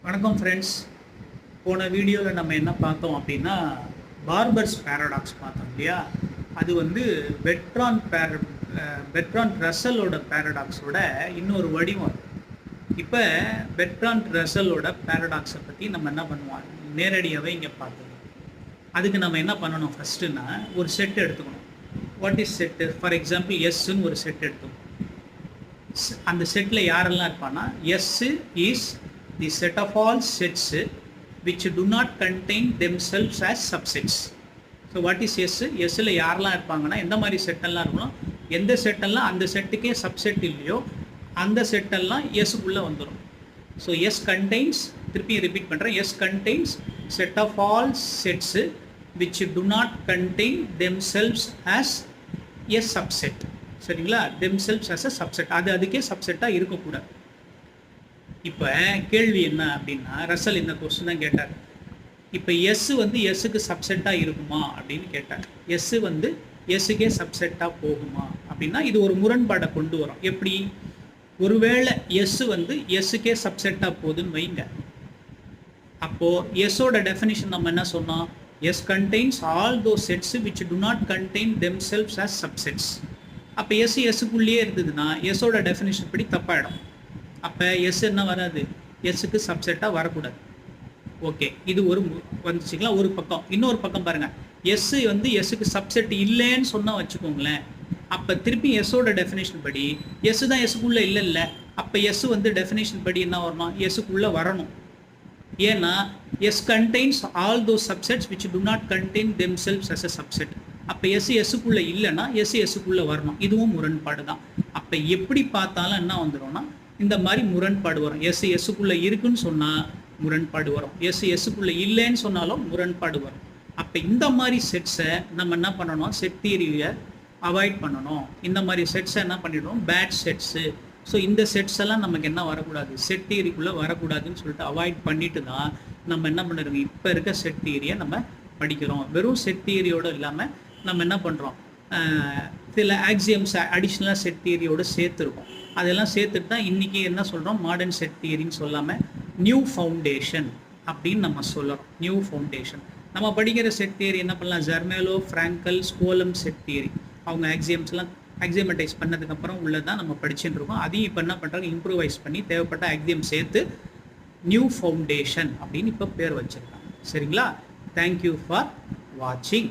வணக்கம் ஃப்ரெண்ட்ஸ். போன வீடியோவில் நம்ம என்ன பார்த்தோம் அப்படின்னா பார்பர்ஸ் பேரடாக்ஸ் பார்த்தோம் இல்லையா. அது வந்து பெட்ரான் ரசலோட பேரடாக்ஸோட இன்னொரு வடிவம். இப்போ பெட்ரான் ரசலோட பேரடாக்ஸை பற்றி நம்ம என்ன பண்ணுவோம், நேரடியாகவே இங்கே பார்த்தோம். அதுக்கு நம்ம என்ன பண்ணணும், ஃபஸ்ட்டுன்னா ஒரு செட் எடுத்துக்கணும். What is set? For example எஸ்ன்னு ஒரு செட் எடுத்துக்கணும். அந்த செட்டில் யாரெல்லாம் இருப்பான்னா, S is the set of all sets which do not contain themselves as subsets. So what is S? Sல யாரெல்லாம் இருப்பாங்கன்னா, எந்த மாதிரி செட்டெல்லாம் இருக்கணும், எந்த செட்டெல்லாம் அந்த செட்டுக்கே சப்செட் இல்லையோ அந்த செட்டெல்லாம் எஸ்க்குள்ளே வந்துடும். ஸோ எஸ் கண்டெய்ன்ஸ், திருப்பி ரிப்பீட் பண்ணுறேன், S contains set of all sets which do not contain themselves as a subset. சரிங்களா? themselves as a subset, அதுக்கே சப்செட்டாக இருக்கக்கூடாது. இப்போ கேள்வி என்ன அப்படின்னா, ரசல் இந்த கொஸ்டின் தான் கேட்டார். இப்போ எஸ் வந்து எஸ்ஸுக்கு சப்செட்டாக இருக்குமா அப்படின்னு கேட்டார். எஸ் வந்து எஸ்ஸுக்கே சப்செட்டாக போகுமா அப்படின்னா இது ஒரு முரண்பாடை கொண்டு வரும். எப்படி? ஒருவேளை எஸ் வந்து எஸ்ஸுக்கே சப்செட்டாக போகுதுன்னு வைங்க, அப்போது எஸ்ஸோட டெஃபினிஷன் நம்ம என்ன சொன்னோம், S contains all those sets which do not contain themselves as subsets. அப்போ எஸ்ஸுக்குள்ளேயே இருந்ததுன்னா எஸ்ஸோட டெஃபினிஷன் படி தப்பாயிடும். அப்போ எஸ் என்ன வராது, எஸ்ஸுக்கு சப்செட்டாக வரக்கூடாது. ஓகே, இது ஒரு வந்துச்சுங்களா ஒரு பக்கம். இன்னொரு பக்கம் பாருங்கள், எஸ் வந்து எஸ்ஸுக்கு சப்செட் இல்லைன்னு சொன்னால் வச்சுக்கோங்களேன், அப்போ திருப்பி எஸ்ஸோட டெஃபினேஷன் படி எஸ் தான் எஸ்ஸுக்குள்ளே இல்லை, அப்போ எஸ் வந்து டெஃபினேஷன் படி என்ன வரணும், எஸ்ஸுக்குள்ளே வரணும். ஏன்னா S contains all those subsets which do not contain themselves as a subset. அப்போ எஸ்ஸுக்குள்ளே இல்லைன்னா எஸ்ஸுக்குள்ளே வரணும். இதுவும் முரண்பாடு தான். அப்போ எப்படி பார்த்தாலும் என்ன வந்துடும்னா இந்த மாதிரி முரண்பாடு வரும். எஸ்ஸுக்குள்ளே இருக்குன்னு சொன்னால் முரண்பாடு வரும், எஸ்ஸுக்குள்ளே இல்லைன்னு சொன்னாலும் முரண்பாடு வரும். அப்போ இந்த மாதிரி செட்ஸை நம்ம என்ன பண்ணணும், செட் தியரியை அவாய்ட் பண்ணணும். இந்த மாதிரி செட்ஸை என்ன பண்ணிடணும், பேட் செட்ஸு. ஸோ இந்த செட்ஸ் எல்லாம் நமக்கு என்ன வரக்கூடாது, செட் தியரிக்குள்ளே வரக்கூடாதுன்னு சொல்லிட்டு அவாய்ட் பண்ணிட்டு தான் நம்ம என்ன பண்ணுறோம், இப்போ இருக்க செட் தியரியை நம்ம படிக்கிறோம். வெறும் செட் தியரியோடு இல்லாமல் நம்ம என்ன பண்ணுறோம், சில ஆக்சியம்ஸ் அடிஷ்னலாக செட் தியரியோடு சேர்த்துருக்கோம். அதெல்லாம் சேர்த்துட்டு தான் இன்றைக்கி என்ன சொல்கிறோம், மாடர்ன் செட் தியரின்னு சொல்லாமல் நியூ ஃபவுண்டேஷன் அப்படின்னு நம்ம சொல்கிறோம். நியூ ஃபவுண்டேஷன் நம்ம படிக்கிற செட் தியரி என்ன பண்ணலாம், ஜெர்மேலோ, ஃப்ராங்கல், ஸ்கோலம் செட் தியரி, அவங்க ஆக்சியம்ஸ்லாம் ஆக்சியமடைஸ் பண்ணதுக்கப்புறம் உள்ளதான் நம்ம படிச்சுட்டு இருக்கோம். அதையும் இப்போ என்ன பண்ணுறாங்க, இம்ப்ரூவைஸ் பண்ணி தேவைப்பட்ட ஆக்சியம் சேர்த்து நியூ ஃபவுண்டேஷன் அப்படின்னு இப்போ பேர் வச்சுருக்காங்க. சரிங்களா? தேங்க்யூ ஃபார் வாட்சிங்.